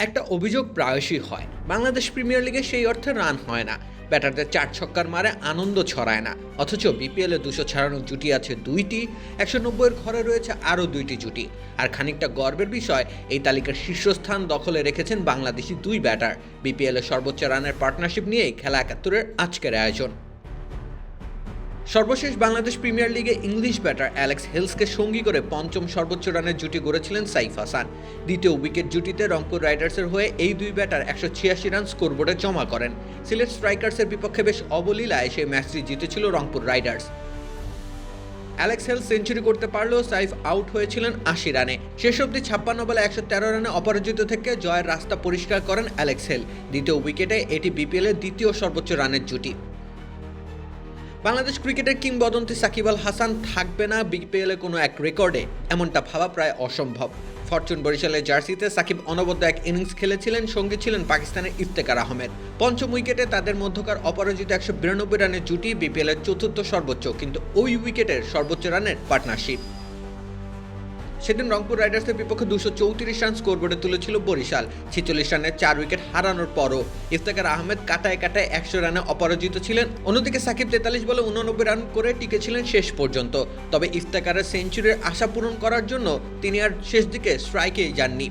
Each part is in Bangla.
একটা অভিযোগ প্রায়শই হয়, বাংলাদেশ প্রিমিয়ার লিগে সেই অর্থে রান হয় না, ব্যাটারদের 4 ছক্কার মারে আনন্দ ছড়ায় না। অথচ বিপিএলে 200 ছাড়ানো জুটি আছে 2টি, 190-এর ঘরে রয়েছে আরও 2টি জুটি। আর খানিকটা গর্বের বিষয়, এই তালিকার শীর্ষস্থান দখলে রেখেছেন বাংলাদেশি 2 ব্যাটার। বিপিএলে সর্বোচ্চ রানের পার্টনারশিপ নিয়েই খেলা 71-এর আজকের আয়োজন। সর্বশেষ বাংলাদেশ প্রিমিয়ার লিগে ইংলিশ ব্যাটার অ্যালেক্স হেলসকে সঙ্গী করে পঞ্চম সর্বোচ্চ রানের জুটি গড়েছিলেন সাইফ হাসান। দ্বিতীয় উইকেট জুটিতে রংপুর রাইডার্সের হয়ে এই 2 ব্যাটার 186 রান স্কোরবোর্ডে জমা করেন। সিলেট স্ট্রাইকার্সের বিপক্ষে বেশ অবলীলায় সেই ম্যাচটি জিতেছিল Rangpur Riders. Alex Hales century করতে পারলেও সাইফ আউট হয়েছিলেন 80 রানে। শেষ অবধি 56 বলে 113 রানে অপরাজিত থেকে জয়ের রাস্তা পরিষ্কার করেন অ্যালেক্স হেল। দ্বিতীয় উইকেটে এটি বিপিএলের দ্বিতীয় সর্বোচ্চ রানের জুটি। বাংলাদেশ ক্রিকেটের কিংবদন্তি সাকিব আল হাসান থাকবে না বিপিএলে কোনো এক রেকর্ডে, এমনটা ভাবা প্রায় অসম্ভব। ফরচুন বরিশালের জার্সিতে সাকিব অনবদ্য এক ইনিংস খেলেছিলেন, সঙ্গী ছিলেন পাকিস্তানের ইফতেখার আহমেদ। পঞ্চম উইকেটে তাদের মধ্যকার অপরাজিত 192 রানের জুটি বিপিএলের চতুর্থ সর্বোচ্চ, কিন্তু ওই উইকেটের সর্বোচ্চ রানের পার্টনারশিপ। সেদিন রংপুর রাইডার্সের বিপক্ষে 234 রান স্কোরবোর্ডে তুলেছিল বরিশাল। 46 রানের 4 উইকেট হারানোর পরও ইফতেখার আহমেদ কাটায় 100 রানে অপরাজিত ছিলেন। অন্যদিকে সাকিব 43 বলে 89 রান করে টিকেছিলেন শেষ পর্যন্ত। তবে ইফতেখারের সেঞ্চুরির আশা পূরণ করার জন্য তিনি আর শেষ দিকে স্ট্রাইকেই যাননি।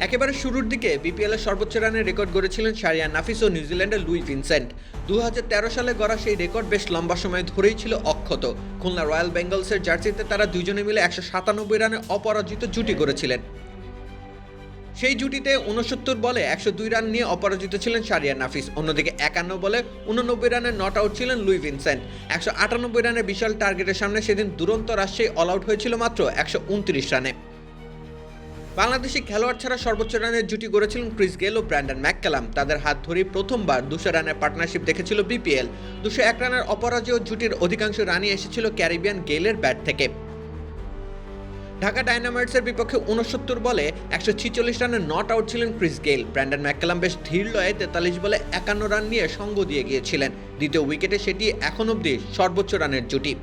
একেবারে শুরুর দিকে বিপিএলের সর্বোচ্চ রানের রেকর্ড গড়েছিলেন শাহরিয়ার নাফিস ও নিউজিল্যান্ডের লুই ভিনসেন্ট। 2013 সালে গড়া সেই রেকর্ড বেশ লম্বা সময় ধরেই ছিল অক্ষত। খুলনা রয়্যাল বেঙ্গলসের জার্সিতে তারা দুজনে মিলে 197 রানে অপরাজিত জুটি গড়েছিলেন। সেই জুটিতে 69 বলে 102 রান নিয়ে অপরাজিত ছিলেন শাহরিয়ার নাফিস। অন্যদিকে 51 বলে 89 রানে নট আউট ছিলেন লুই ভিনসেন্ট। 198 রানের বিশাল টার্গেটের সামনে সেদিন দুরন্ত রাজশাহী অল আউট হয়েছিল মাত্র 129 রানে। বাংলাদেশি খেলোয়াড় ছাড়া সর্বোচ্চ রানের জুটি গড়েছিলেন ক্রিস গেল ও ব্র্যান্ডন ম্যাককালাম। তাদের হাত ধরেই প্রথমবার 200 রানের পার্টনারশিপ দেখেছিল বিপিএল। 201 রানের অপরাজেয় জুটির অধিকাংশ রানই এসেছিল ক্যারিবিয়ান গেইলের ব্যাট থেকে। ঢাকা ডায়নামাইটসের বিপক্ষে 69 বলে 146 রানে নট আউট ছিলেন ক্রিস গেইল। ব্র্যান্ডন ম্যাককালাম বেশ ধীর লয়ে 43 বলে 51 রান নিয়ে সঙ্গ দিয়ে গিয়েছিলেন। দ্বিতীয় উইকেটে সেটি এখন অবধি সর্বোচ্চ রানের জুটি।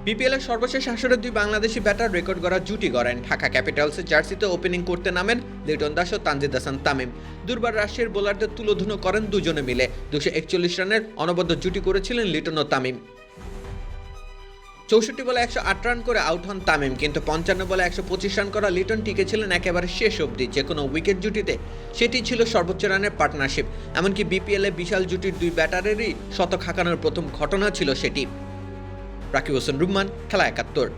বিপিএলের সর্বশেষ আসরে 2 বাংলাদেশি ব্যাটার রেকর্ড গড়া জুটি গড়েন। ঢাকা ক্যাপিটালসের জার্সিতে ওপেনিং করতে নামেন লিটন দাস ও তানজিদ হাসান তামিম। দুর্বার রাশিয়ার বোলারদের তুলোধুনো করেন দুজনে মিলে। 241 রানের অনবদ্য জুটি করেছিলেন লিটন ও তামিম। 64 বলে 108 রান করে আউট হন তামিম, কিন্তু 55 বলে 125 রান করা লিটন টিকেছিলেন একেবারে শেষ অবধি। যে কোনো উইকেট জুটিতে সেটি ছিল সর্বোচ্চ রানের পার্টনারশিপ। এমনকি বিপিএলে বিশাল জুটির 2 ব্যাটারেরই শতক হাঁকানোর প্রথম ঘটনা ছিল সেটি। রাকিব হোসেন রুম্মান, খেলা 71।